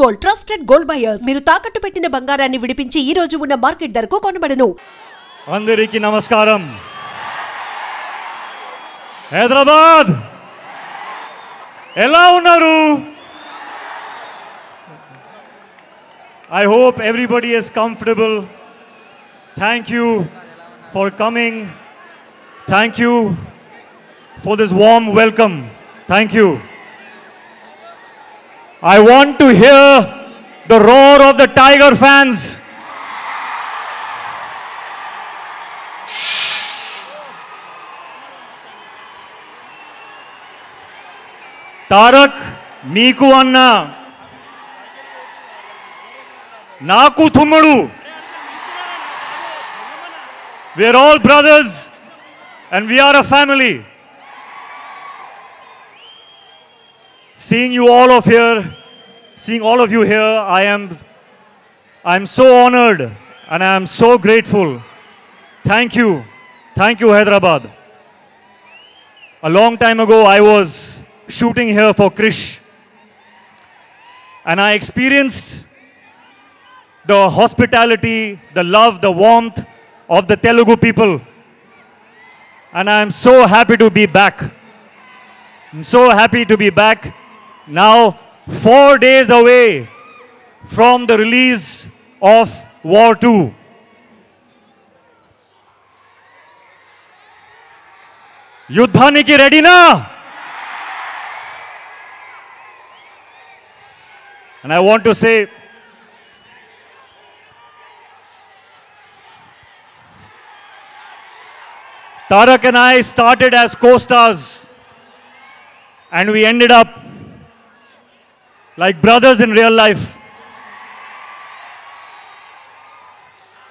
Gold trusted gold buyers మీరు తాకట్టు పెట్టిన బంగారాన్ని విడిపించి ఈ రోజు ఉన్న మార్కెట్ ధరకు కొనబడను. అందరికీ నమస్కారం. హైదరాబాద్ ఎలా ఉన్నారు? I hope everybody is comfortable. Thank you for coming. Thank you for this warm welcome. Thank you. I want to hear the roar of the Tiger fans. Tarak, Niku Anna, Naku Thumadu. We are all brothers and we are a family. Seeing you all of here, seeing all of you here, I am so honored and I am so grateful. Thank you. Thank you, Hyderabad. A long time ago, I was shooting here for Krish. And I experienced the hospitality, the love, the warmth of the Telugu people. And I am so happy to be back. I'm so happy to be back. Now, 4 days away from the release of War 2. Yuddhaniki ready na? And I want to say, Tarak and I started as co-stars and we ended up like brothers in real life.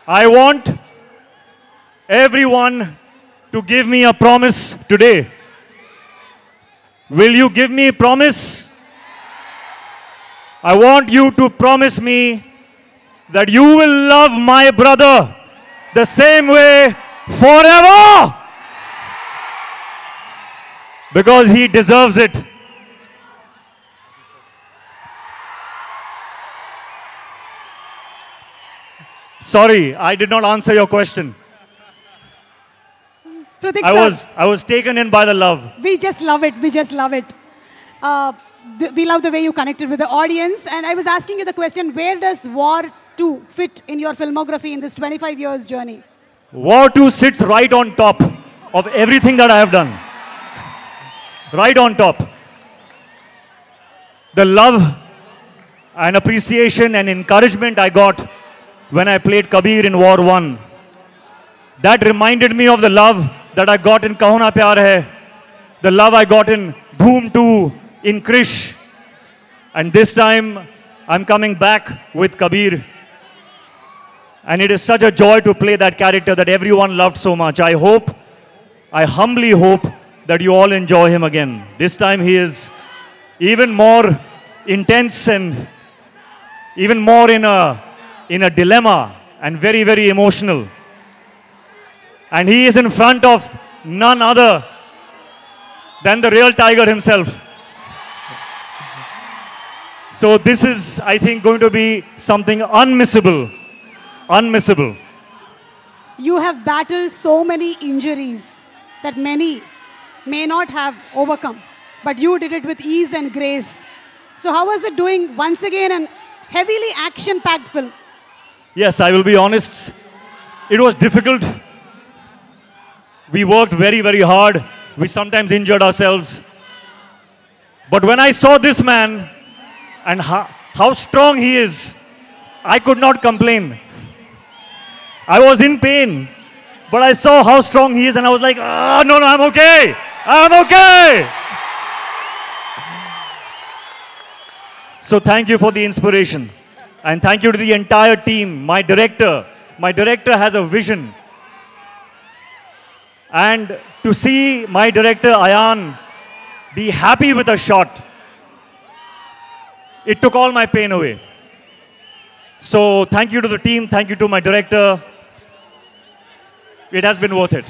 I want everyone to give me a promise today. Will you give me a promise? I want you to promise me that you will love my brother the same way forever. Because he deserves it. Sorry, I did not answer your question. Pratik I was taken in by the love. We just love it. We just love it. We love the way you connected with the audience. And I was asking you the question, where does War 2 fit in your filmography in this 25 years journey? War 2 sits right on top of everything that I have done. Right on top. The love and appreciation and encouragement I got when I played Kabir in War 1. That reminded me of the love that I got in Kahuna Pyar Hai, the love I got in Dhoom 2, in Krish. And this time, I'm coming back with Kabir. And it is such a joy to play that character that everyone loved so much. I humbly hope that you all enjoy him again. This time he is even more intense and even more in a dilemma and very, very emotional. And he is in front of none other than the real Tiger himself. So this is, I think, going to be something unmissable. Unmissable. You have battled so many injuries that many may not have overcome. But you did it with ease and grace. So how was it doing once again an heavily action-packed film? Yes, I will be honest. It was difficult. We worked very, very hard. We sometimes injured ourselves. But when I saw this man and how strong he is, I could not complain. I was in pain, but I saw how strong he is and I was like, oh, no, I'm okay. I'm okay. So thank you for the inspiration. And thank you to the entire team, my director. My director has a vision. And to see my director, Ayan, be happy with a shot, it took all my pain away. So thank you to the team, thank you to my director. It has been worth it.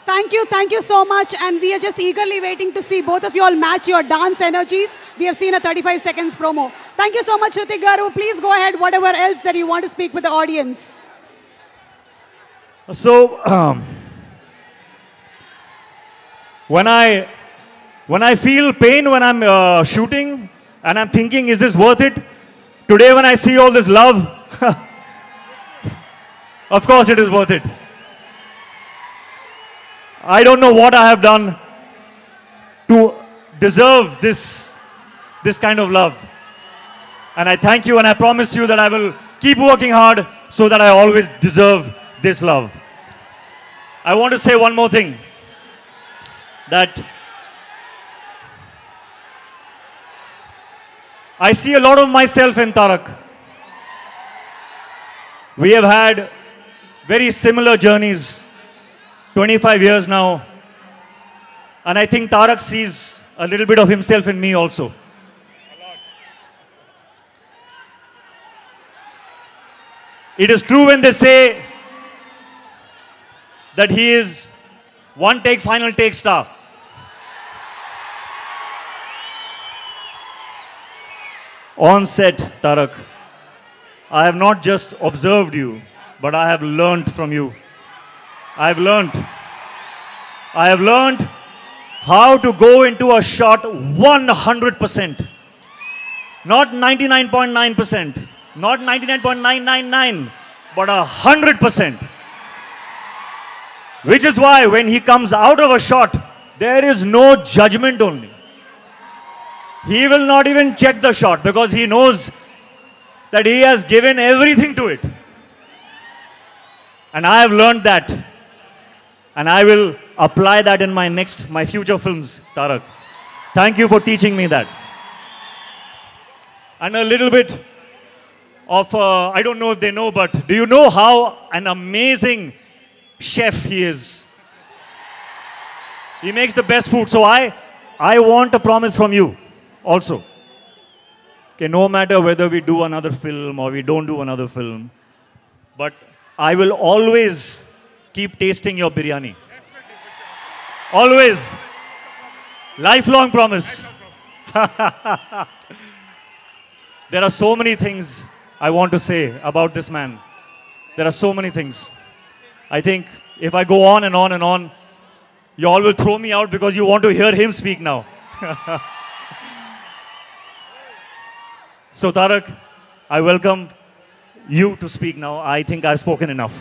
Thank you so much. And we are just eagerly waiting to see both of you all match your dance energies. We have seen a 35 seconds promo. Thank you so much, Hrithik Garu. Please go ahead, whatever else that you want to speak with the audience. So, when I feel pain when I'm shooting and I'm thinking, is this worth it? Today when I see all this love, of course it is worth it. I don't know what I have done to deserve this kind of love. And I thank you and I promise you that I will keep working hard so that I always deserve this love. I want to say one more thing, that I see a lot of myself in Tarak. We have had very similar journeys, 25 years now. And I think Tarak sees a little bit of himself in me also. It is true when they say that he is one take, final take star. On set, Tarak, I have not just observed you, but I have learned from you. I have learned how to go into a shot 100%. Not 99.9%, not 99.999, but 100%. Which is why when he comes out of a shot, there is no judgment only. He will not even check the shot because he knows that he has given everything to it. And I have learned that. And I will apply that in my future films, Tarak. Thank you for teaching me that. And a little bit of, I don't know if they know, but do you know how an amazing chef he is? He makes the best food. So I want a promise from you also. Okay, no matter whether we do another film or we don't do another film, but I will always keep tasting your biryani. Always. Lifelong promise. There are so many things I want to say about this man. There are so many things. I think if I go on and on and on, you all will throw me out because you want to hear him speak now. So Tarak, I welcome you to speak now. I think I've spoken enough.